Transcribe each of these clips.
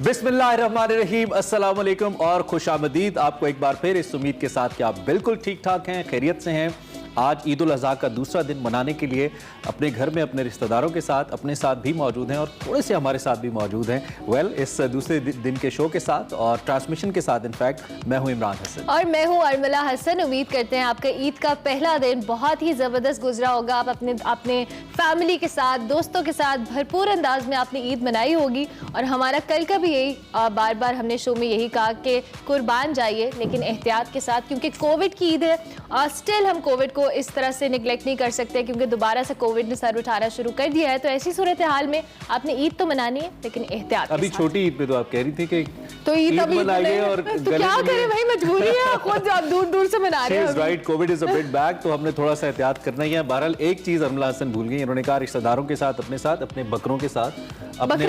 बिस्मिल्लाहिर्रहमानिर्रहीम, अस्सलाम वालेकुम और खुशामदीद आपको एक बार फिर इस उम्मीद के साथ कि आप बिल्कुल ठीक ठाक हैं, खैरियत से हैं। आज ईद उल अज़हा का दूसरा दिन मनाने के लिए अपने घर में अपने रिश्तेदारों के साथ, अपने साथ भी मौजूद हैं और थोड़े से हमारे साथ भी मौजूद हैं। इस दूसरे दिन के शो के साथ और ट्रांसमिशन के साथ इनफैक्ट मैं हूं इमरान हसन और मैं हूं अरमला हसन। उम्मीद करते हैं आपका ईद का पहला दिन बहुत ही ज़बरदस्त गुजरा होगा। आप अपने फैमिली के साथ, दोस्तों के साथ भरपूर अंदाज में आपने ईद मनाई होगी। और हमारा कल का भी यही बार बार हमने शो में यही कहा कि कुर्बान जाइए लेकिन एहतियात के साथ, क्योंकि कोविड की ईद है और स्टिल हम कोविड को इस तरह से निगलेक्ट नहीं कर सकते क्योंकि दोबारा से कोविड ने सर उठाना शुरू कर दिया है। तो ऐसी सूरत हाल में आपने ईद तो मनानी है लेकिन एहतियात। अभी छोटी ईद पे तो आप कह रही थी कि तो ईद अभी मनाइए और तो क्या करें भाई, मजबूरी है, खुद आप दूर दूर से मना रहे हैं। Right, Covid is a bit back, तो हमने थोड़ा सा एहतियात करना ही है। बहरहाल एक चीज अरमला हसन भूल गई, उन्होंने कहा रिश्तेदारों के साथ, अपने बकरों के साथ, अपने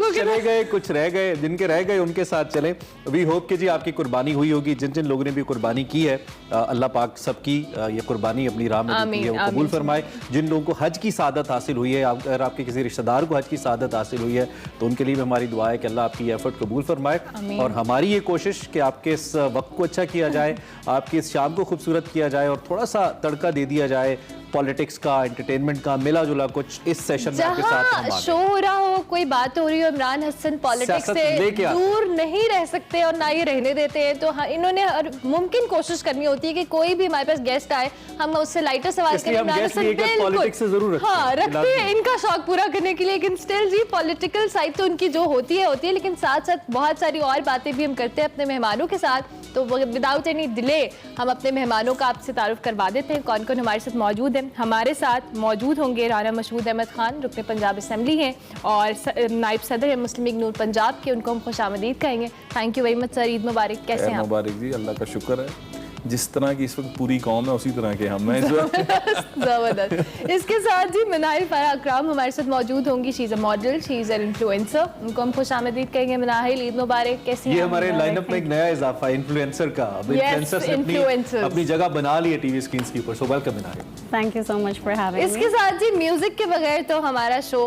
चले गए, कुछ रह गए, जिनके रह गए उनके साथ चले। वी होप कि जी आपकी कुर्बानी हुई होगी। जिन जिन लोगों ने भी कुर्बानी की है, अल्लाह पाक सबकी ये कुर्बानी अपनी राह में दी है वो कबूल फरमाए। जिन लोगों को हज की सादत हासिल हुई है, अगर आपके किसी रिश्तेदार को हज की सादत हासिल हुई है तो उनके लिए भी हमारी दुआ है कि अल्लाह आपकी एफर्ट कबूल फरमाए। और हमारी ये कोशिश कि आपके इस वक्त को अच्छा किया जाए, आपकी इस शाम को खूबसूरत किया जाए और थोड़ा सा तड़का दे दिया जाए पॉलिटिक्स का, एंटरटेनमेंट का, मिला जुला कुछ इस सेशन में आपके साथ हम शो हो रहा हो, कोई बात हो रही हो, इमरान हसन पॉलिटिक्स से दूर नहीं रह सकते और ना ये रहने देते हैं। तो हाँ, इन्होंने हर मुमकिन कोशिश करनी होती है कि कोई भी हमारे पास गेस्ट आए हम उससे लाइटर सवाल करें। इमरान हसन पॉलिटिक्स से जरूर रखते हैं इनका शौक पूरा करने के लिए, लेकिन स्टिल जी पॉलिटिकल साइड तो उनकी जो होती है, लेकिन साथ साथ बहुत सारी और बातें भी हम करते हैं अपने मेहमानों के साथ। तो विदाउट एनी डिले हम अपने मेहमानों का आपसे तारुफ करवा देते हैं, कौन कौन हमारे साथ मौजूद है। हमारे साथ मौजूद होंगे राना मशहूद अहमद खान, रुकने पंजाब असम्बली हैं और नायब सदर है मुस्लिम लीग नून पंजाब के, उनको हम खुशामदीद कहेंगे। Thank you very much sir, Eid मुबारक। कैसे हैं? मुबारक जी, अल्लाह का शुक्र है। जिस तरह की इस वक्त पूरी कौम है उसी तरह के हम हैं। जबरदस्त। इसके साथ जी मनाहिल फारा अकराम हमारे साथ मौजूद होंगी। She is a model, she is an influencer, उनको हम खुशामदीद कहेंगे। मनाहिल, ईद मुबारक। कैसी ये हमारे लाइनअप में एक नया इजाफा इन्फ्लुएंसर का। इन्फ्लुएंसर्स ने अपनी जगह बना ली है टीवी स्क्रीन के ऊपर। So welcome Manahil. Thank you so much for having मी। इसके साथ जी म्यूजिक के बगैर तो हमारा शो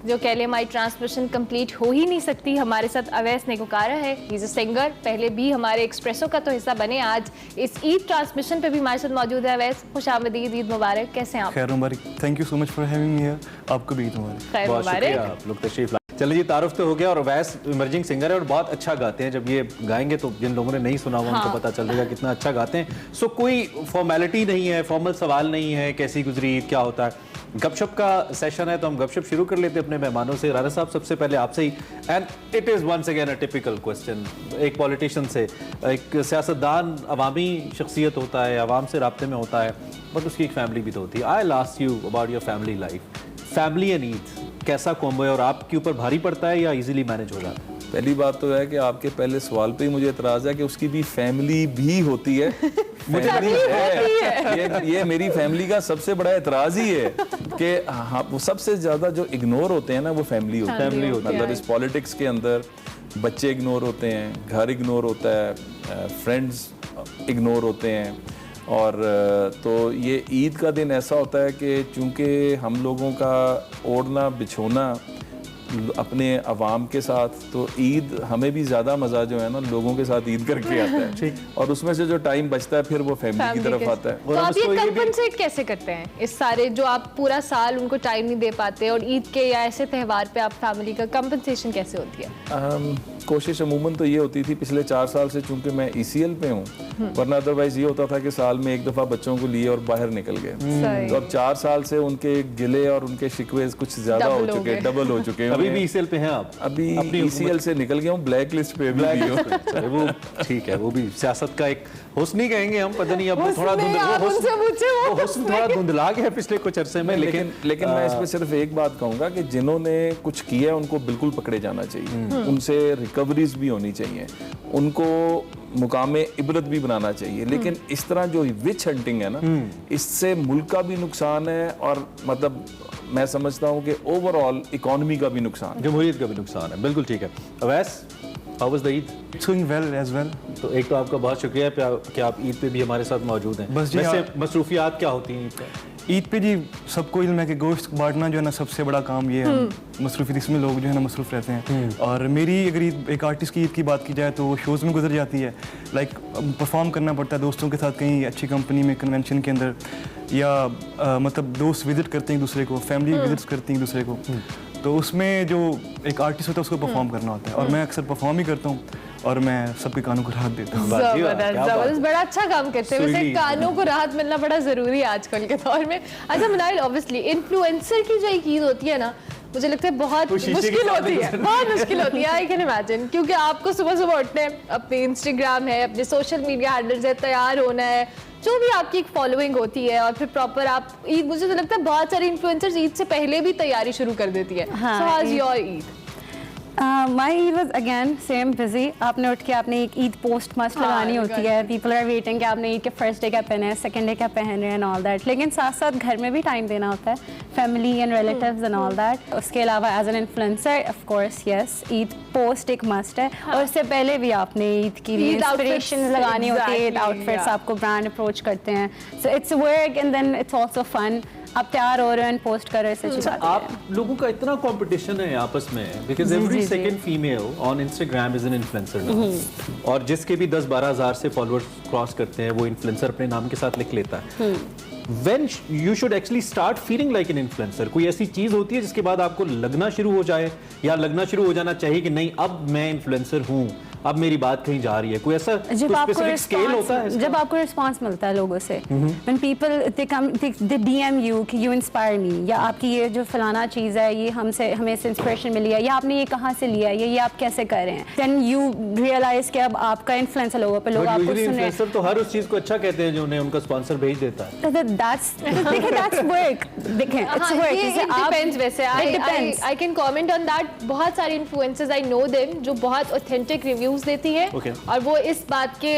जो कह ले हमारी ट्रांसमिशन कंप्लीट हो ही नहीं सकती। हमारे साथ अवैस नेकोकारा है, ही इज अ सिंगर, पहले भी हमारे एक्सप्रेसो का तो हिस्सा बने, आज इस ईद ट्रांसमिशन पे भी हमारे साथ मौजूद है। अवैस, खुशामदीद, ईद मुबारक। कैसे हैं आप? खैर मुबारक, thank you so much for having me here. आपको भी ईद मुबारक। खैर मुबारक। आप लोग तशरीफ लाए। चलिए जी, तारुफ तो हो गया। और अवैस इमर्जिंग सिंगर है और बहुत अच्छा गाते हैं। जब ये गाएंगे तो जिन लोगों ने नहीं सुना हुआ उनको पता चल जाएगा कितना अच्छा गाते हैं। सो कोई फॉर्मेलिटी नहीं है, फॉर्मल सवाल नहीं है कैसी गुजरी ईद, क्या होता है, गपशप का सेशन है तो हम गपशप शुरू कर लेते हैं अपने मेहमानों से। राना साहब, सबसे पहले आपसे ही, and it is once again a typical question, एक पॉलिटिशियन से, एक सियासतदान अवामी शख्सियत होता है, अवाम से राब्ते में होता है, बट उसकी एक फैमिली भी तो होती है। I will ask you about your family life. Family and Eid कैसा कॉम्बो है और आपके ऊपर भारी पड़ता है या इजीली मैनेज हो जाता है? पहली बात तो है कि आपके पहले सवाल पे ही मुझे एतराज़ है कि उसकी भी फैमिली भी होती है। फैमिली है। ये मेरी फैमिली का सबसे बड़ा एतराज़ ही है कि हाँ, वो सबसे ज़्यादा जो इग्नोर होते हैं ना वो फैमिली होती है। मतलब इस पॉलिटिक्स के अंदर बच्चे इग्नोर होते हैं, घर इग्नोर होता है, फ्रेंड्स इग्नोर होते हैं। और तो ये ईद का दिन ऐसा होता है कि चूँकि हम लोगों का ओढ़ना बिछोना अपने अवाम के साथ, तो ईद हमें भी ज़्यादा मज़ा जो है ना लोगों के साथ ईद करके आता है और उसमें से जो टाइम बचता है फिर वो फैमिली की तरफ आता है। तो आप ये कंपनसेट कैसे करते हैं इस सारे जो आप पूरा साल उनको टाइम नहीं दे पाते और ईद के या ऐसे त्यौहार पे आप फैमिली का कंपनसेशन कैसे होती है? कोशिश अमूमन तो ये होती थी पिछले 4 साल से, चूंकि मैं ECL पे हूँ, वरना अदरवाइज ये होता था कि साल में एक दफ़ा बच्चों को लिए और बाहर निकल गए। तो अब 4 साल से उनके गिले और उनके शिकवे कुछ ज़्यादा हो चुके हैं, डबल हो चुके हैं। अभी भी ECL पे हैं आप? अभी ECL से निकल गया हूँ, ब्लैक लिस्ट पे भी हूँ। वो ठीक है, वो भी सियासत का एक हुस्न ही कहेंगे हम, पता नहीं अब थोड़ा धुंधला गया पिछले कुछ अरसे में। लेकिन मैं इस पे सिर्फ एक बात कहूँगा कि जिन्होंने कुछ किया है उनको बिल्कुल पकड़े जाना चाहिए, उनसे रिकवरीज भी होनी चाहिए, उनको मुकामे इबरत भी बनाना चाहिए। लेकिन इस तरह जो विच हंटिंग है ना, इससे मुल्क का भी नुकसान है और मतलब मैं समझता हूँ कि ओवरऑल इकोनॉमी का भी नुकसान, जमहूरियत का भी नुकसान है। बिल्कुल ठीक है। Awais, how was the Eid? It's going well as well. तो एक तो आपका बहुत शुक्रिया कि आप ईद पे भी हमारे साथ मौजूद हैं। बस जी, वैसे मसरूफियात क्या होती हैं ईद का? ईद पे जी सबको इल्म है कि गोश्त बांटना जो है ना सबसे बड़ा काम ये है। मसरूफ़ इसमें लोग जो है ना मसरूफ़ रहते हैं। और मेरी अगर एक आर्टिस्ट की ईद की बात की जाए तो शोज़ में गुजर जाती है। लाइक परफॉर्म करना पड़ता है दोस्तों के साथ कहीं अच्छी कंपनी में, कन्वेंशन के अंदर, या मतलब दोस्त विजिट करते हैं एक दूसरे को, फैमिली विजिट्स करती हैं एक दूसरे को। तो उसमें जो एक आर्टिस्ट होता है उसको परफॉर्म करना होता है, और मैं अक्सर परफॉर्म ही करता हूँ और मैं सबके कानों को राहत देता हूँ। जबरदस्त, बड़ा अच्छा काम करते हैं। वैसे कानों को राहत मिलना बड़ा जरूरी है आजकल के दौर में। अच्छा मुनाइल, ऑब्वियसली इन्फ्लुएंसर की जो एक ईद होती है ना, मुझे लगता है बहुत मुश्किल होती है, बहुत मुश्किल होती है। आई कैन इमेजिन, क्योंकि आपको सुबह सुबह उठना है, अपने इंस्टाग्राम है, अपने सोशल मीडिया हैंडल्स है, तैयार होना है, जो भी आपकी एक फॉलोइंग होती है, और फिर प्रॉपर आप ईद, मुझे तो लगता है बहुत सारे इन्फ्लुएंसर्स ईद से पहले भी तैयारी शुरू कर देती है। So how is your Eid? My Eid was again same busy. आपने उठ के आपने एक ईद पोस्ट मस्ट लगानी होती है, पीपल आर वेटिंग कि आपने ईद के फर्स्ट डे क्या पहने हैं, सेकंड डे क्या पहन रहे हैं एंड ऑल दैट। लेकिन साथ साथ घर में भी टाइम देना होता है, family and relatives and all that. उसके अलावा as an influencer of course yes, Eid post एक मस्ट है। और उससे पहले भी आपने ईद की इंस्पिरेशन लगानी होती है, ईद आउटफिट्स आपको ब्रांड अप्रोच करते हैं। So it's work and then it's also fun. आप तैयार हो रहे हैं, पोस्ट कर रहे हैं। आप लोगों का इतना कंपटीशन है आपस में, because every second female on Instagram is an influencer now, और जिसके भी 10-12 हज़ार से फॉलोअर्स क्रॉस करते हैं वो इन्फ्लुएंसर अपने नाम के साथ लिख लेता है। When you should actually start feeling like an influencer, कोई ऐसी चीज होती है जिसके बाद आपको लगना शुरू हो जाए या लगना शुरू हो जाना चाहिए कि नहीं अब मैं इन्फ्लुएंसर हूँ, अब मेरी बात कहीं जा रही है, कोई ऐसा स्पेसिफिक स्केल होता है? जब आपको रिस्पांस मिलता है लोगों से, when people they DM you कि you inspire me, या आपकी ये जो फलाना चीज़ है ये हमें से इंस्पिरेशन मिली है, या आपने ये कहाँ से लिया है, ये आप कैसे कर रहे हैं, then you realize कि अब आपका इन्फ्लुएंस है लोगों पे, लोग आपको सुन रहे हैं। इन्फ्लुएंसर तो हर उस चीज को अच्छा कहते हैं जो उन्हें उनका स्पॉन्सर भेज देता है। That's work. देखें, it's work. It depends वैसे। I can comment on that. बहुत सारे influencers I know them जो बहुत authentic reviews देती है, और वो इस बात के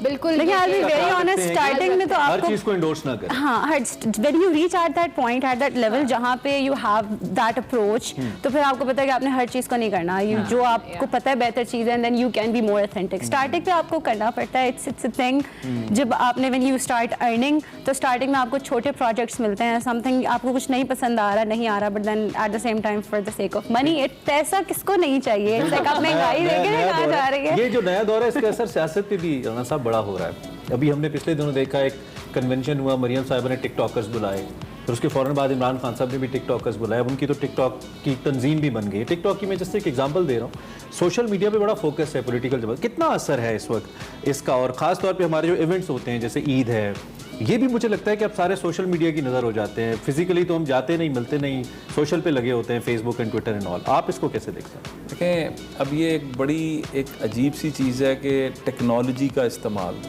बिल्कुल। लेकिन I'll be very honest, starting में तो आपको हर चीज को endorse ना करें। हाँ, when you reach at that point, at that level जहाँ पे you have that approach, तो फिर आपको पता है कि आपने हर चीज को नहीं करना। जो आपको पता है बेहतर चीज है, then you can be more authentic. Starting पे आपको करना पड़ता है, it's a thing. जब आपने when you start earning, तो starting में आपको छोटे प्रोजेक्ट्स मिलते हैं, समथिंग आपको कुछ नहीं पसंद आ रहा, नहीं आ रहा, but then at the same time for the sake of money, पैसा किसको नहीं चाहिए? आप महंगाई देखें कहाँ जा रही है। ये जो नया दौर है इसका असर सियासत पे भी राना साहब बड़ा हो रहा है। अभी हमने पिछले दिनों देखा एक कन्वेंशन हुआ, मरियम साहिबा ने टिकटॉकर्स बुलाए, फिर उसके फौरन बाद इमरान खान साहब ने भी टिकटॉकर्स बुलाए। अब उनकी तो टिकटॉक की तंजीम भी बन गई। टिकटॉक की मैं जस्ट एक एग्जांपल दे रहा हूँ, सोशल मीडिया पे बड़ा फोकस है पॉलिटिकल जब, कितना असर है इस वक्त इसका, और ख़ास तौर पे हमारे जो इवेंट्स होते हैं जैसे ईद है, ये भी मुझे लगता है कि अब सारे सोशल मीडिया की नज़र हो जाते हैं। फिजिकली तो हम जाते नहीं, मिलते नहीं, सोशल पे लगे होते हैं, Facebook and Twitter and all. आप इसको कैसे देखते हैं? देखें, अब ये एक बड़ी एक अजीब सी चीज़ है कि टेक्नोलॉजी का इस्तेमाल।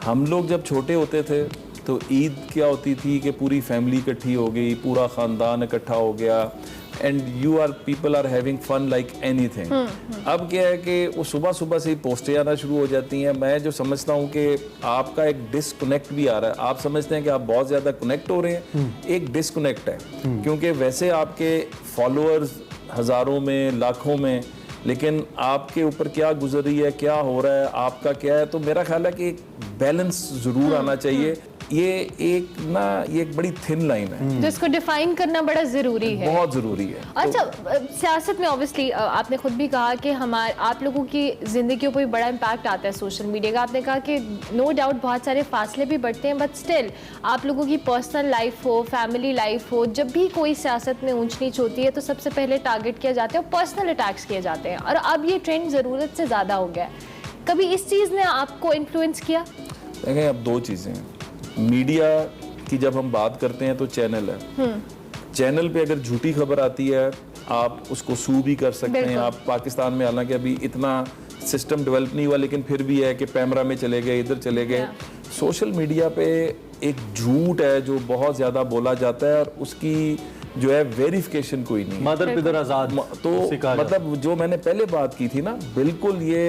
हम लोग जब छोटे होते थे तो ईद क्या होती थी कि पूरी फैमिली इकट्ठी हो गई, पूरा ख़ानदान इकट्ठा हो गया, and people are having fun like anything. अब क्या है कि वो सुबह सुबह से ही पोस्टें आना शुरू हो जाती हैं। मैं जो समझता हूँ कि आपका एक डिसकनेक्ट भी आ रहा है। आप समझते हैं कि आप बहुत ज़्यादा कनेक्ट हो रहे हैं, एक डिसकनेक्ट है, क्योंकि वैसे आपके फॉलोअर्स हज़ारों में, लाखों में, लेकिन आपके ऊपर क्या गुजर रही है, क्या हो रहा है, आपका क्या है। तो मेरा ख्याल है कि एक बैलेंस ज़रूर आना चाहिए। ये एक बड़ी थिन लाइन है जिसको डिफाइन करना बड़ा जरूरी है, बहुत जरूरी है। अच्छा, सियासत में ऑब्वियसली आपने खुद भी कहा कि आप लोगों की जिंदगी के ऊपर बड़ा इम्पैक्ट आता है सोशल मीडिया का। आपने कहा कि नो डाउट बहुत सारे फासले भी बढ़ते हैं, बट स्टिल आप लोगों की पर्सनल लाइफ हो, फैमिली लाइफ हो, जब भी कोई सियासत में ऊंच नीच होती है तो सबसे पहले टारगेट किया जाता है और पर्सनल अटैक्स किए जाते हैं, और अब ये ट्रेंड ज़रूरत से ज़्यादा हो गया है। कभी इस चीज़ ने आपको इन्फ्लुएंस किया? देखें, अब दो चीज़ें हैं। मीडिया की जब हम बात करते हैं तो चैनल है, चैनल पे अगर झूठी खबर आती है आप उसको सू भी कर सकते हैं। आप पाकिस्तान में, हालांकि अभी इतना सिस्टम डेवलप नहीं हुआ, लेकिन फिर भी है कि पैमरा में चले गए, इधर चले गए। सोशल मीडिया पे एक झूठ है जो बहुत ज़्यादा बोला जाता है और उसकी जो है वेरिफिकेशन कोई नहीं। मदर पिदर आजाद तो मतलब जो मैंने पहले बात की थी ना, बिल्कुल ये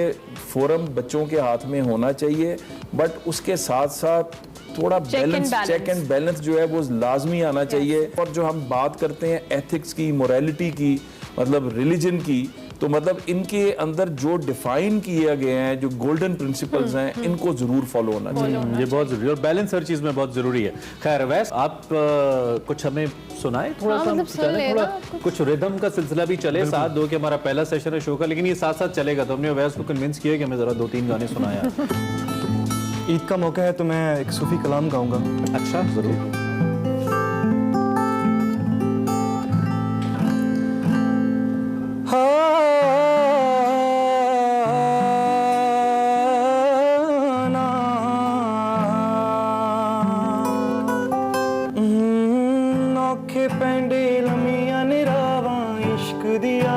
फोरम बच्चों के हाथ में होना चाहिए, बट उसके साथ साथ थोड़ा बैलेंस, चेक एंड बैलेंस जो है वो लाजमी आना चाहिए। और जो हम बात करते हैं एथिक्स की, मोरालिटी की, मतलब रिलीजन की, तो मतलब इनके अंदर जो डिफाइन किए गए हैं, जो गोल्डन प्रिंसिपल्स हैं, इनको जरूर फॉलो होना चाहिए। ये बहुत जरूरी है और बैलेंस हर चीज में बहुत जरूरी है। खैर वैस आप कुछ हमें सुनाए थोड़ा सा, मतलब सुन जाने ले थोड़ा ना, कुछ रिदम का सिलसिला भी चले साथ दो कि हमारा पहला सेशन है शो का, लेकिन ये साथ साथ चलेगा। तो हमने वैस को कन्विंस किया कि हमें जरा 2-3 गाने सुनाया। ईद का मौका है तो मैं एक सूफी कलाम गाऊंगा। अच्छा जरूर। औखे पैंडे लमिया निरावा इश्क दिया,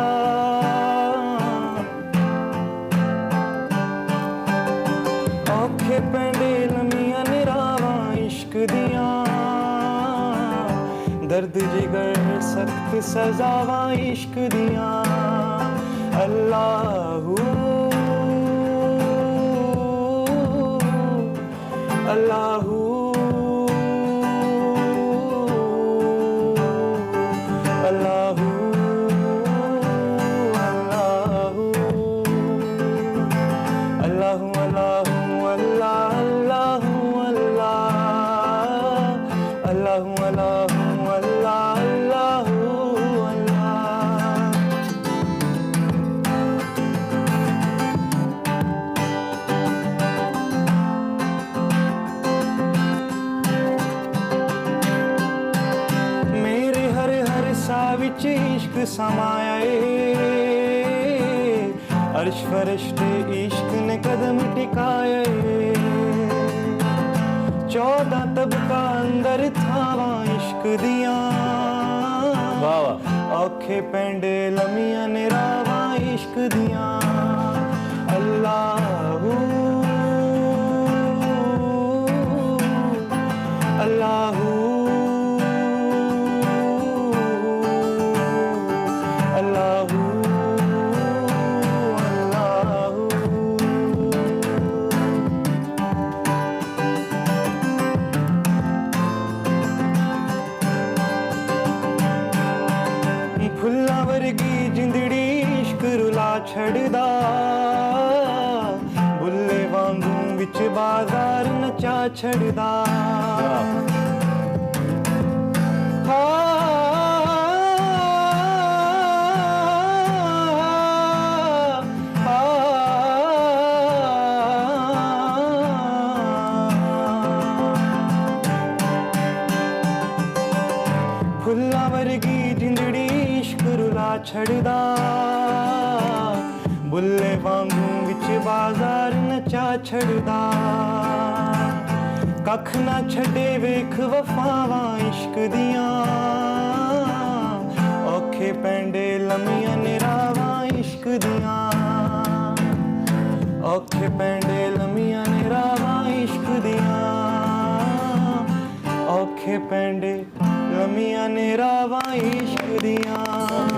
औखे पैंडे लमिया निरावा इश्क दिया, दर्द जिगर सख्त सजावा इश्क दिया। अल्लाहू अल्लाहू अल्लाहू अल्लाहू अल्लाहू अल्लाह अल्लाहू अल्लाह अल्लाहू अल्लाहू अल्लाह अल्लाहू अल्लाह। मेरे हर हर सा विच इश्क समाया ए, अर्श फरिश्ते इश्क ने कदम टिकाए, 14 तबका अंदर थावा इश्क दिया, वाह वाह। औखे पेंडे लमिया ने रावा इश्क दिया। अल्लाहू अल्लाहू अल्लाहू फुल्ला वर्गी जिंदड़ी इश्क रुला छड़दा, बुल्ले वांगू विच बाजार नचा छड़दा। फुल्ला वर्गी जिंदड़ी इश्क रुला छड़दा, बुल्ले वांगू विच बाजार नचा छड़दा। कख ना छड़े वेख वफावां इश्क दियां, औखे पैंडे लमिया निरावां इश्क दियां, औखे पैंडे लमिया निरावां इश्क दियां, औखे पैंडे लमिया निरावां इश्क दियां।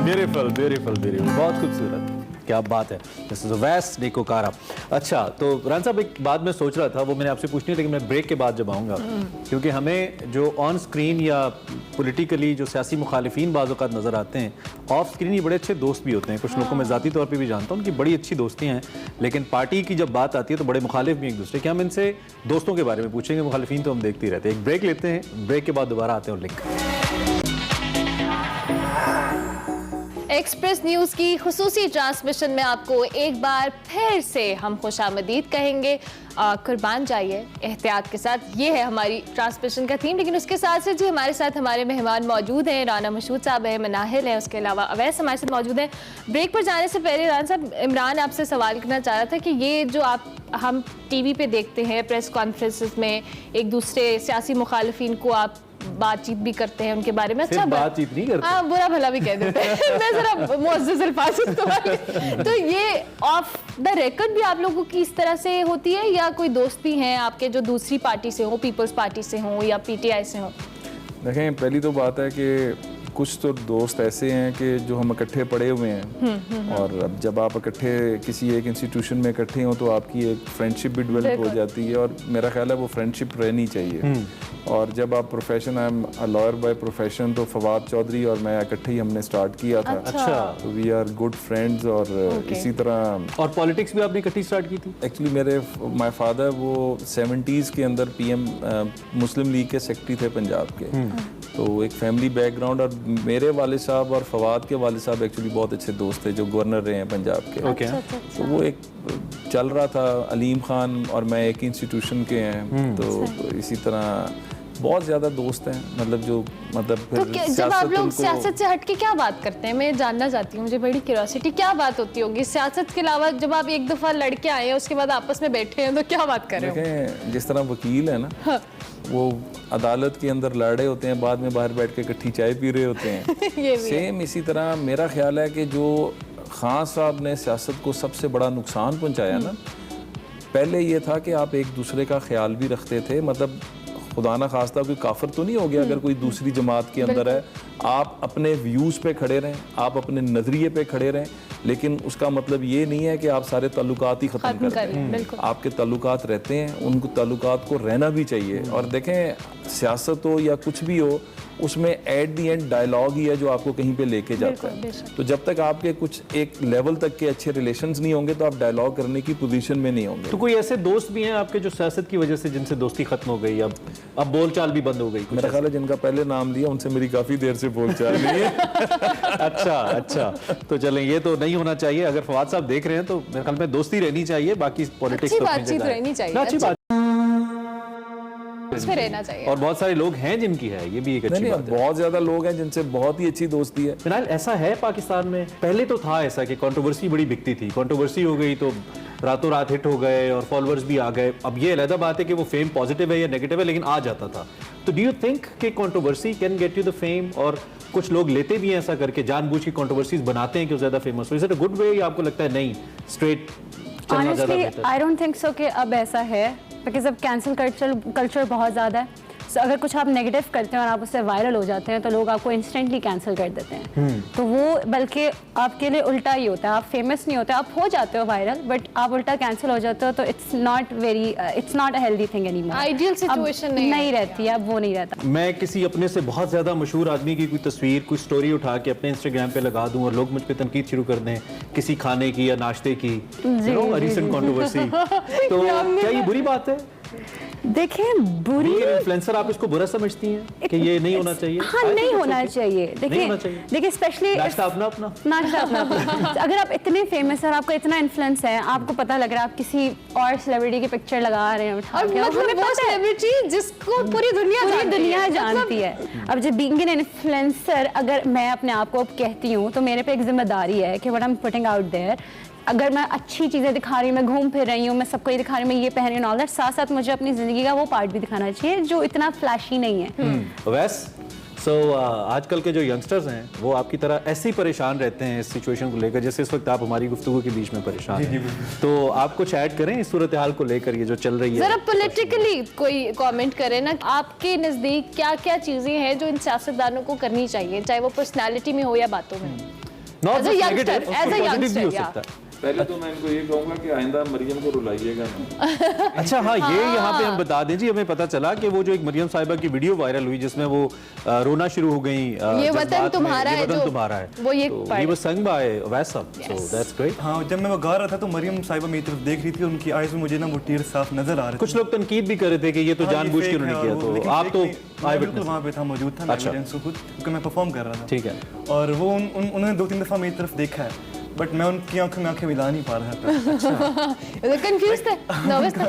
ब्यूटीफुल ब्यूटीफुल ब्यूटीफुल, बहुत खूबसूरत, क्या बात है। दिस इज वैस नेकोकारा। अच्छा तो रान साहब एक बात मैं सोच रहा था, वो मैंने आपसे पूछनी, लेकिन मैं ब्रेक के बाद जब आऊँगा, क्योंकि हमें जो ऑन स्क्रीन या पॉलिटिकली जो सियासी मुखालिफिन बाज़ औक़ात नज़र आते हैं, ऑफ स्क्रीन ये बड़े अच्छे दोस्त भी होते हैं। कुछ लोगों को मैं ज़ाती तौर पर भी जानता हूँ, उनकी बड़ी अच्छी दोस्तियाँ हैं, लेकिन पार्टी की जब बात आती है तो बड़े मुखालिफ भी एक दूसरे के। हम इनसे दोस्तों के बारे में पूछेंगे, मुखालिफिन तो हम देखते ही रहते हैं। एक ब्रेक लेते हैं, ब्रेक के बाद दोबारा आते हैं और लिंक। एक्सप्रेस न्यूज़ की खुसूसी ट्रांसमिशन में आपको एक बार फिर से हम खुशामदीद कहेंगे। कुर्बान जाइए एहतियात के साथ, ये है हमारी ट्रांसमिशन का थीम। लेकिन उसके साथ साथ जी हमारे साथ हमारे मेहमान मौजूद हैं, राना मशहूद साहब हैं, मनाहिल हैं, उसके अलावा अवैस हमारे साथ मौजूद हैं। ब्रेक पर जाने से पहले राना साहब, इमरान आपसे सवाल करना चाह रहा था कि ये जो हम टीवी पे देखते हैं, प्रेस कॉन्फ्रेंसेस में एक दूसरे सियासी मुखालिफिन को आप बातचीत भी करते हैं उनके बारे में, अच्छा बातचीत नहीं करते, हाँ बुरा भला भी कह देते हैं मैं जरा मुअज़्ज़ज़ अल्फाज़ इस्तेमाल। तो ये ऑफ द रिकॉर्ड भी आप लोगों की इस तरह से होती है, या कोई दोस्त भी हैं आपके जो दूसरी पार्टी से हो, पीपल्स पार्टी से हो या पीटीआई से हो? देखें, पहली तो बात है कि कुछ तो दोस्त ऐसे हैं कि जो हम इकट्ठे पढ़े हुए हैं, और अब जब आप इकट्ठे किसी एक इंस्टीट्यूशन में इकट्ठे हो तो आपकी एक फ्रेंडशिप भी डेवलप हो जाती है, और मेरा ख्याल है वो फ्रेंडशिप रहनी चाहिए। और जब आप profession, I am a lawyer by profession, तो फवाद चौधरी और मैं इकट्ठे ही हमने स्टार्ट किया था। अच्छा। तो वी आर गुड फ्रेंड्स, और इसी तरह। और पॉलिटिक्स भी आपने इकट्ठी स्टार्ट की थी? एक्चुअली मेरे माय फादर वो 70s के अंदर पीएम मुस्लिम लीग के सेक्रेटरी थे पंजाब के, तो एक फैमिली बैकग्राउंड। और मेरे वालिद साहब और फवाद के वालिद साहब एक्चुअली बहुत अच्छे दोस्त थे जो गवर्नर रहे हैं पंजाब के। ओके। तो वो एक चल रहा था, अलीम खान और मैं एक इंस्टीट्यूशन के हैं, तो इसी तरह बहुत ज़्यादा दोस्त हैं, मतलब जो मतलब तो फिर जब आप लोग सियासत से हट के क्या बात करते हैं? मैं जानना चाहती हूँ, मुझे बड़ी क्यूरियोसिटी, क्या बात होती होगी सियासत के अलावा? जब आप एक दफ़ा लड़के आए हैं उसके बाद आपस में बैठे हैं तो क्या बात कर रहे हो? देखें, जिस तरह वकील है ना, वो अदालत के अंदर लड़ रहे होते हैं, बाद में बाहर बैठ के इकट्ठी चाय पी रहे होते हैं। ये भी सेम इसी तरह मेरा ख्याल है कि जो खान साहब ने सियासत को सबसे बड़ा नुकसान पहुंचाया ना, पहले ये था कि आप एक दूसरे का ख्याल भी रखते थे, मतलब खुदा ना खास्ता कोई काफिर तो नहीं हो गया अगर कोई दूसरी जमात के अंदर है, आप अपने व्यूज़ पे खड़े रहें, आप अपने नज़रिए पे खड़े रहें, लेकिन उसका मतलब ये नहीं है कि आप सारे ताल्लुकात ही ख़त्म कर दें। आपके ताल्लुकात रहते हैं, उनको ताल्लुकात को रहना भी चाहिए। और देखें, सियासत हो या कुछ भी हो, उसमें एट दी एंड डायलॉग ही है जो आपको कहीं पे लेके जाता है। तो जब तक आपके कुछ एक लेवल तक के अच्छे रिलेशंस नहीं होंगे तो आप डायलॉग करने की पोजीशन में नहीं होंगे। तो कोई ऐसे दोस्त भी हैं आपके जो सियासत की वजह से जिनसे दोस्ती खत्म हो गई, अब बोलचाल भी बंद हो गई? मेरा ख्याल है जिनका पहले नाम लिया उनसे मेरी काफी देर से बोलचाल नहीं है। अच्छा, तो चलें, ये तो नहीं होना चाहिए। अगर फवाद साहब देख रहे हैं तो मेरे ख्याल में दोस्ती रहनी चाहिए, बाकी पॉलिटिक्स अच्छी बातचीत रहनी चाहिए, अच्छी बात उसमें रहना चाहिए। और बहुत सारे लोग हैं जिनकी है, ये भी एक अच्छी नहीं, बात है। बहुत ज्यादा लोग हैं जिनसे बहुत ही अच्छी दोस्ती है। फिलहाल ऐसा है पाकिस्तान में, पहले तो था ऐसा कि कंट्रोवर्सी बड़ी बिकती थी, कंट्रोवर्सी हो गई तो रातों रात हिट हो गए और फॉलोअर्स भी आ गए। अब ये अलग बात है कि वो फेम पॉजिटिव है या नेगेटिव है, लेकिन आ जाता था। तो डू यू थिंक कि controversy can get you the fame? और कुछ लोग लेते भी हैं ऐसा करके, जानबूझ की कंट्रोवर्सीज बनाते हैं कि वो ज्यादा फेमस हो। Is it a good way या आपको लगता है नहीं, स्ट्रेट चलना ज्यादा बेहतर? आई डोंट थिंक सो कि अब ऐसा है, बिकॉज अब कैंसिल कल्चर बहुत ज़्यादा है। सो अगर कुछ आप नेगेटिव करते हैं और आप उससे वायरल हो जाते हैं तो लोग आपको इंस्टेंटली कैंसिल कर देते हैं। तो वो बल्कि आपके लिए उल्टा ही होता है, आप फेमस नहीं होते, आप हो जाते हो वायरल, बट आप उल्टा कैंसिल हो जाते हो, तो it's not a healthy thing anymore. Ideal situation नहीं रहती है, अब वो नहीं रहता। मैं किसी अपने से बहुत ज्यादा मशहूर आदमी की कोई तस्वीर, कोई स्टोरी उठा के अपने इंस्टाग्राम पे लगा दूं और लोग मुझ पे तनकीद शुरू कर दें किसी खाने की या नाश्ते की, रीसेंट कंट्रोवर्सी, तो क्या ये बुरी बात है? देखें, बुरी इन्फ्लुएंसर, आप इसको बुरा समझती हैं कि ये नहीं होना चाहिए? हाँ, नहीं होना चाहिए। देखिए स्पेशली नाश्ता अपना अगर आप इतने फेमस हैं और आपका इतना इन्फ्लुएंस है, आपको पता लग रहा है आप किसी और सेलिब्रिटी की पिक्चर लगा रहे हैं, और मतलब वो सेलिब्रिटी जिसको पूरी दुनिया जानती है। अब जब बीइंग एन इन्फ्लुएंसर, अगर मैं अपने आप को कहती हूँ तो मेरे पे एक जिम्मेदारी है कि what I am putting out there. अगर मैं अच्छी चीज़ें दिखा रही हूँ, मैं घूम फिर रही हूँ, मैं सबको ये दिखा रही हूँ, मैं ये पहन रही हूँ, ऑल दैट, साथ साथ मुझे अपनी ज़िंदगी का वो पार्ट भी दिखाना चाहिए जो इतना फ्लैशी नहीं है। वैसे आजकल के जो यंगस्टर्स हैं वो आपकी तरह ऐसे ही परेशान रहते हैं इस सिचुएशन को लेकर, जैसे इस वक्त आप हमारी गुफ्तगू के बीच में परेशान हैं। तो आप कुछ ऐड करें इस सूरत हाल को लेकर, ये जो चल रही है। जरा पॉलिटिकली कोई कमेंट करें ना, आपके नज़दीक क्या क्या चीज़ें हैं जो इन सियासतदानों को करनी चाहिए, चाहे वो पर्सनैलिटी में हो या बातों में? Not As a just youngster, negative, as a उसको positive भी हो youngster, सकता है। पहले तो मैं इनको ये कहूंगा कि आइंदा मरियम को रुलाइएगा ना। अच्छा, हाँ, ये यहाँ पे हम बता दें जी, हमें पता चला कि वो जो एक मरियम साहिबा की वीडियो वायरल हुई जिसमें वो रोना शुरू हो गई, ये वतन तुम्हारा है, वतन तुम्हारा है, वो ये ये वो संग बाय वैसा, सो दैट्स ग्रेट। हाँ, जब मैं वो गा रहा था तो मरियम साहिबा मेरी तरफ देख रही थी, उनकी आईज में मुझे ना वो टीयर साफ नजर आ रहे थे। कुछ लोग तनकीद भी कर रहे थे कि ये तो जानबूझ के उन्होंने किया, तो आप तो आए बिल्कुल वहाँ पे था, मौजूद था, मैं खुद क्योंकि मैं परफॉर्म कर रहा था। ठीक है। और वो उन्होंने 2-3 दफ़ा मेरी तरफ देखा है, बट मैं उनकी आंखों में आंखें मिला नहीं पा रहा था। कंफ्यूज थे, नर्वस थे,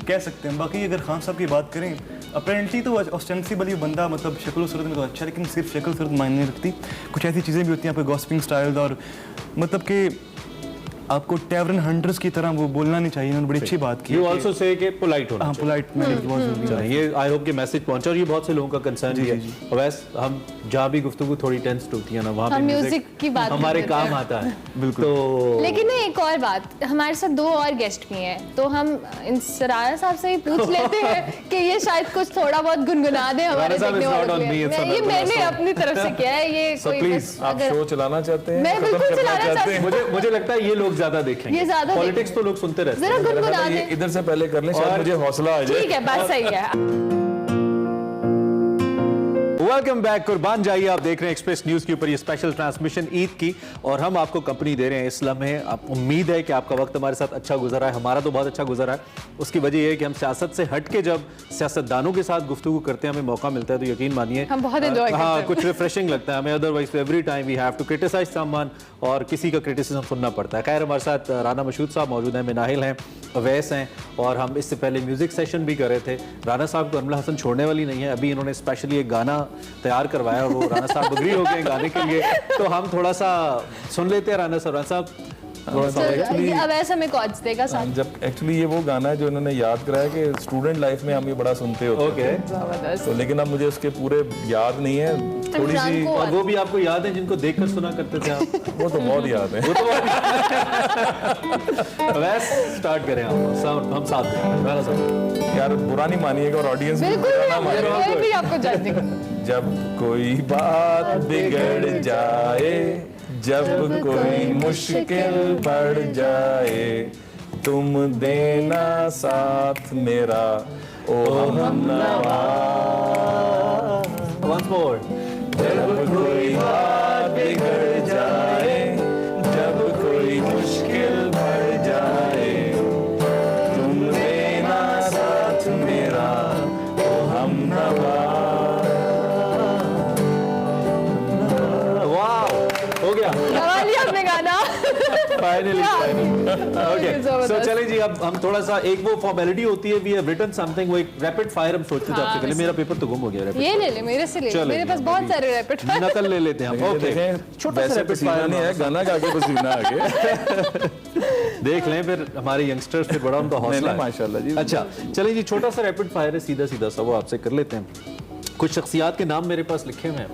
कह सकते हैं। बाकी अगर खान साहब की बात करें, अपेरेंटली तो ऑस्टेंसिबली बंदा मतलब शक्ल सूरत में तो अच्छा, लेकिन सिर्फ शक्ल सूरत मायने नहीं रखती, कुछ ऐसी चीज़ें भी होती हैं, आपके गॉसिपिंग स्टाइल, और मतलब कि आपको टैवरन हंटर्स की तरह वो बोलना नहीं चाहिए। उन्होंने बड़ी अच्छी बात की। यू आल्सो से कि पोलाइट होना हाँ, चाहिए। पोलाइट मैनर बहुत जरूरी है। ये आई होप कि मैसेज पहुंचा, और ये बहुत से लोगों का कंसर्न भी है। और वैसे हम जहाँ भी गुफ्तगू थोड़ी टेंस्ड होती है ना, वहाँ हम पे म्यूजिक की बात हमारे करते काम हैं। आता है। बिल्कुल। तो लेकिन ना एक और बात, हमारे साथ 2 और गेस्ट भी हैं, तो हम इन राणा साहब से ही पूछ लेते हैं कि ये शायद कुछ थोड़ा बहुत गुनगुना दे हमारे राणा साहब, देखने it's not वालों on के me, लिए। it's on ये Armula मैंने Saab। अपनी तरफ से किया है, ये So कोई please, बस आप अगर- शो चलाना चाहते हैं? मैं खत्म बिल्कुल करना चलाना चाहते चाहती हैं? मुझे लगता है ये लोग ज्यादा देखेंगे। ये ज्यादा पॉलिटिक्स तो लोग सुनते रहते जरा हैं। गुनगुना ये दे। इधर से पहले कर लें, शायद और- मुझे हौसला आ जाए। ठीक है, बात सही है। Welcome back. कुर्बान जाइए, आप देख रहे हैं एक्सप्रेस न्यूज के ऊपर ये स्पेशल ट्रांसमिशन ईद की, और हम आपको कंपनी दे रहे हैं इस लम्हे। आप उम्मीद है कि आपका वक्त हमारे साथ अच्छा गुजरा है, हमारा तो बहुत अच्छा गुजरा है। उसकी वजह यह है कि हम सियासत से हट के जब सियासतदानों के साथ गुफ्तगू करते हैं, हमें मौका मिलता है, तो यकीन मानिए हम बहुत enjoy करते हाँ, हैं। कुछ रिफ्रेशिंग लगता है हमें। Otherwise every time we have to criticise someone, और किसी का क्रिटिसिज्म सुनना पड़ता है। खैर, हमारे साथ राना मशहूद साहब मौजूद हैं, मिनाहिल हैं, अवैस हैं, और हम इससे पहले म्यूजिक सेशन भी कर रहे थे। राना साहब को अरमला हसन छोड़ने वाली नहीं है, अभी इन्होंने स्पेशली एक गाना तैयार करवाया, वो राना साहब अग्री हो गए गाने के लिए, तो हम थोड़ा सा सुन लेते हैं। राना साहब थोड़ा सा अब ऐसा में कॉज देगा साथ। जब एक्चुअली ये वो गाना है जो इन्होंने याद कराया कि स्टूडेंट लाइफ में हम ये बड़ा सुनते होते ओके। थे, तो लेकिन अब मुझे उसके पूरे याद नहीं है, थोड़ी सी। इमरान को- और वो भी आपको याद है जिनको देखकर सुना करते थे आप? वो तो बहुत याद है। वैसे स्टार्ट करें हम साथ दें। राना साहब यार बुरा नहीं मानिएगा, और ऑडियंस बिल्कुल भी, कोई भी आपको जज नहीं करता। जब कोई बात बिगड़ जाए, जब कोई मुश्किल बढ़ जाए, तुम देना साथ मेरा ओ हमनवा। Once more. जब कोई बात बिगड़ जाए, जब कोई मुश्किल बढ़ जाए, तुम देना साथ मेरा ओ हमनवा। वाह, हो गया गवा लिया आपने गाना। फाइनली। ओके, सो जबरदस्त। चले जी, अब हम थोड़ा सा, एक वो फॉर्मेलिटी होती है, वी हैव रिटन समथिंग, वो एक रैपिड फायर हम सोचते थे आपसे पहले। मेरा पेपर तो गुम हो गया रैपिड। ये ले ले, मेरे से ले ले, मेरे पास बहुत सारे रैपिड फायर। नकल ले लेते हैं हम। ओके, देखें, छोटा सा वैसे रैपिड पसीना फायर नहीं है, गाना गा के पसीना आ गया। देख लें, फिर हमारे यंगस्टर्स फिर बड़ा उनका हौसला है। माशाल्लाह जी। अच्छा, चलिए जी, छोटा सा रैपिड फायर है, सीधा सीधा सा, वो आपसे कर लेते हैं। कुछ शख्सियात के नाम मेरे पास लिखे हुए हैं,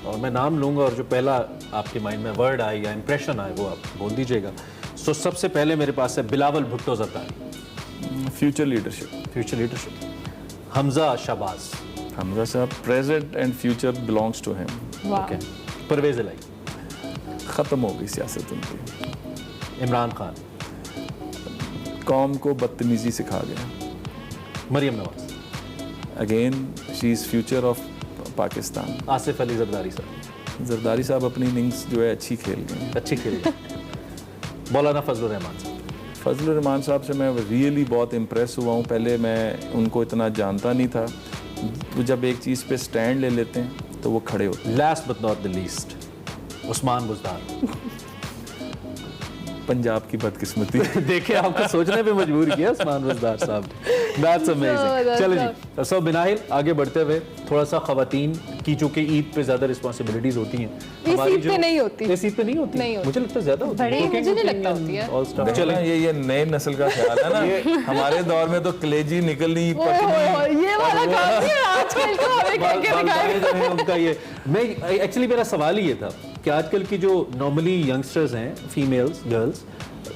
और मैं नाम लूंगा, और जो पहला आपके माइंड में वर्ड आए या इंप्रेशन आए वो आप बोल दीजिएगा। सो सबसे पहले मेरे पास है Bilawal Bhutto Zardari, future leadership. Future leadership. Hamza Shahbaz. Hamza साहब, present and future belongs to him. Okay. Pervaiz Elahi. खत्म हो गई सियासत उनकी। इमरान खान। कौम को बदतमीजी सिखा गया। Maryam Nawaz. Again she is future of Pakistan. Asif Ali Zardari साहब, जरदारी साहब अपनी इनिंग्स जो है अच्छी खेल गए हैं। अच्छी खेली। मौलाना फजलुर रहमान साहब। फजलुर रहमान साहब से मैं रियली बहुत इम्प्रेस हुआ हूँ। पहले मैं उनको इतना जानता नहीं था, तो जब एक चीज़ पे स्टैंड ले लेते हैं तो वो खड़े होते last but not the least, Usman Buzdar. हैं। पंजाब की बदकिस्मती। देखिए, आपको सोचने पे मजबूर किया उस्मान बुज़दार साहब। That's amazing. चलो जी, सो बिनाहिल, आगे बढ़ते हुए थोड़ा सा खवातीन की जो कि ईद पे ज्यादा रिस्पांसिबिलिटीज होती हैं, इस ईद पे नहीं होती। इस ईद पे नहीं होती, नहीं होती। मुझे लगता है ज्यादा होती है। बड़ी, Cooking, मुझे नहीं cooking लगता and होती है। all stuff। चले ये नए नस्ल का ख्याल है ना। हमारे दौर में तो कलेजी निकलनी, पकनी। ये वाला काम नहीं है आजकल को हमें करके दिखाएगा। बाल हैं उनका ये। मैं एक्चुअली मेरा सवाल ही ये था कि आजकल की जो नॉर्मली यंगस्टर्स हैं, फीमेल्स, गर्ल्स,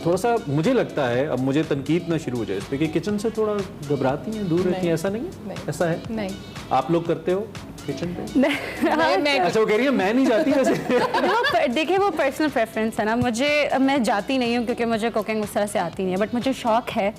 थोड़ा सा मुझे लगता है, अब मुझे तनकीद ना शुरू हो जाए इस पे, कि किचन से थोड़ा घबराती हैं, दूर रहती हैं, ऐसा नहीं है? नहीं। ऐसा है? नहीं, आप लोग करते हो किचन पे? मैं अच्छा, वो कह रही है मैं नहीं जाती वैसे। देखिए वो पर्सनल प्रेफरेंस है ना। मैं जाती नहीं हूँ क्योंकि मुझे कुकिंग उस तरह से आती नहीं है, बट मुझे शौक है,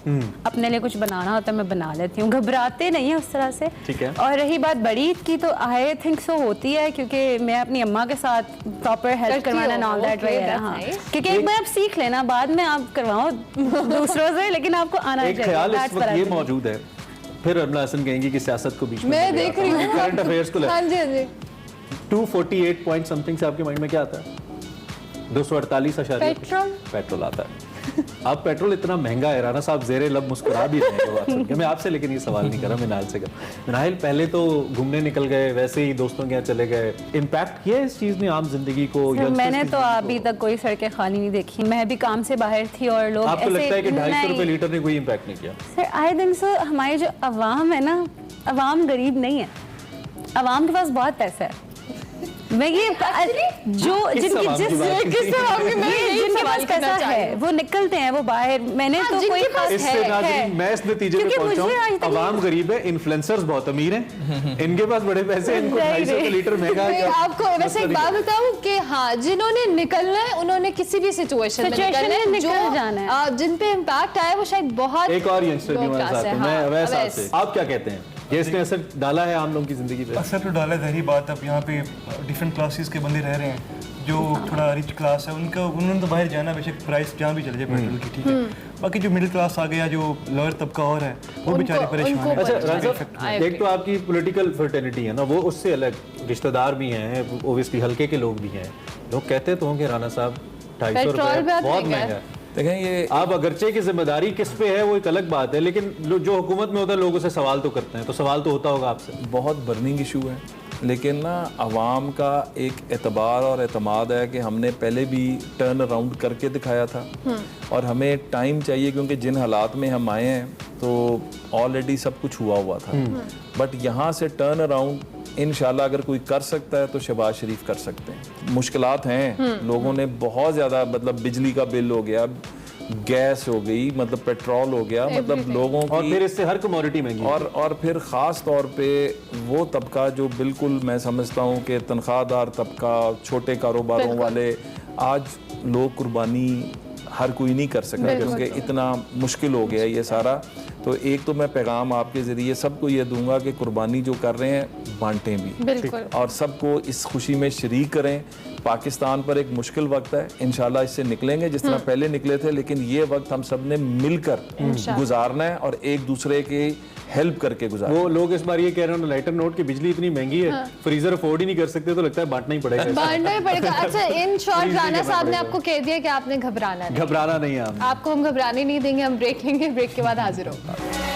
अपने लिए कुछ बनाना होता है मैं बना लेती हूँ। घबराते नहीं है उस तरह से। ठीक है। और रही बात बड़ी ईद की, तो आई थिंक सो होती है, क्योंकि मैं अपनी अम्मा के साथ प्रॉपर हेल्प करती करवाना हो, all that okay, way. that's हाँ, nice. क्योंकि एक बार आप सीख लेना, बाद में आप करवाओ दूसरों से, लेकिन आपको आना एक चाहिए। ख्याल इस That's वक्त what I ये think. मौजूद है, फिर अरमला हसन कहेंगी कि सियासत को बीच में मैं ले देख आता रही हूं। हूँ करंट अफेयर्स को ले। हाँ जी, हाँ जी। 248 पॉइंट समथिंग से आपके माइंड में क्या आता है? 248 पेट्रोल। पेट्रोल आता है। अब पेट्रोल इतना महंगा है, राना साहब ज़ेरे लब मुस्कुरा भी रहे हैं ये बात सुन के। मैं आपसे लेकिन ये सवाल नहीं कर रहा, मिनाल से कर। मिनाल पहले तो घूमने निकल गए, वैसे ही दोस्तों के यहाँ चले गए, इम्पैक्ट किया इस चीज़ ने आम जिंदगी को? मैंने तो अभी तक कोई सड़कें खाली नहीं देखी, मैं भी काम से बाहर थी और लोग आपको ऐसे लगता है कि 250 रुपए नहीं। लीटर ने कोई इम्पैक्ट नहीं किया? सर आई थिंक सो हमारी जो अवाम है ना, अवाम गरीब नहीं है, अवाम के पास बहुत पैसा है। मैं ये जो जिनकी जिनके पास पैसा है वो निकलते हैं, वो बाहर। मैंने तो कोई खास इससे नाज़रीन मैं इस नतीजे पे पहुंचा हूं, अवाम गरीब है, इन्फ्लुएंसर्स बहुत अमीर हैं, इनके पास बड़े पैसे हैं, इनको 250 रुपए लीटर महंगा है। आपको वैसे एक बात बताऊं कि हाँ, जिन्होंने निकलना है उन्होंने किसी भी सिचुएशन में निकल जाना है। जिन पे इम्पैक्ट आया वो शायद बहुत एक और यंगस्टर भी हमारे साथ है, मैं अवैस साहब से, आप क्या कहते हैं कि इसने असर डाला है आम लोगों की जिंदगी पे? असर तो डाला, ज़ाहिर बात। अब यहाँ पे डिफरेंट क्लासेस के बंदे रह रहे हैं, जो थोड़ा रिच क्लास है उनका, उन्होंने तो बाहर जाना, बेशक प्राइस जहाँ भी चले जाए पेट्रोल की, ठीक है। बाकी जो मिडिल क्लास आ गया, जो लोअर तबका और है, वो बेचारे परेशान हैं। अच्छा राना साहब, एक तो आपकी पॉलिटिकल फर्टेनिटी है ना, वो उससे अलग, रिश्तेदार भी हैं, ओबियसली हल्के के लोग भी हैं, लोग कहते तो होंगे राना साहब 250 रुपए बहुत महंगा है। देखें ये आप अगरचे की जिम्मेदारी किस पे है वो एक अलग बात है, लेकिन जो हुकूमत में होता है लोगों से सवाल तो करते हैं, तो सवाल तो होता होगा आपसे। बहुत बर्निंग इशू है, लेकिन ना अवाम का एक एतबार और एतमाद है कि हमने पहले भी टर्न अराउंड करके दिखाया था, और हमें टाइम चाहिए, क्योंकि जिन हालात में हम आए हैं तो ऑलरेडी सब कुछ हुआ था। बट यहाँ से टर्न अराउंड इंशाल्लाह अगर कोई कर सकता है तो शहबाज शरीफ कर सकते हैं। मुश्किलात हैं, लोगों ने बहुत ज़्यादा, मतलब बिजली का बिल हो गया, गैस हो गई, मतलब पेट्रोल हो गया, मतलब लोगों की, और फिर इससे हर कमोडिटी महंगी, और फिर ख़ास तौर पे वो तबका जो बिल्कुल मैं समझता हूँ कि तनख्वाहदार तबका, छोटे कारोबारों वाले, आज लोग कुर्बानी हर कोई नहीं कर सकता, क्योंकि इतना मुश्किल हो गया ये सारा। तो एक तो मैं पैगाम आपके ज़रिए सबको ये दूंगा कि कुर्बानी जो कर रहे हैं बांटें भी, और सबको इस खुशी में शरीक करें। पाकिस्तान पर एक मुश्किल वक्त है, इंशाल्लाह इससे निकलेंगे जिस तरह पहले निकले थे, लेकिन ये वक्त हम सब ने मिलकर गुजारना है और एक दूसरे के हेल्प करके गुजारना। वो लोग इस बार ये कह रहे हैं लाइटर नोट की बिजली इतनी महंगी है, फ्रीजर अफोर्ड ही नहीं कर सकते, तो लगता है बांटना ही पड़ेगा। बांटना ही पड़ेगा। अच्छा, इन शॉर्ट राना साहब ने आपको कह दिया कि आपने घबराना नहीं। घबराना नहीं है, आपको हम घबराने नहीं देंगे, हम ब्रेक लेंगे, ब्रेक के बाद हाजिर होगा।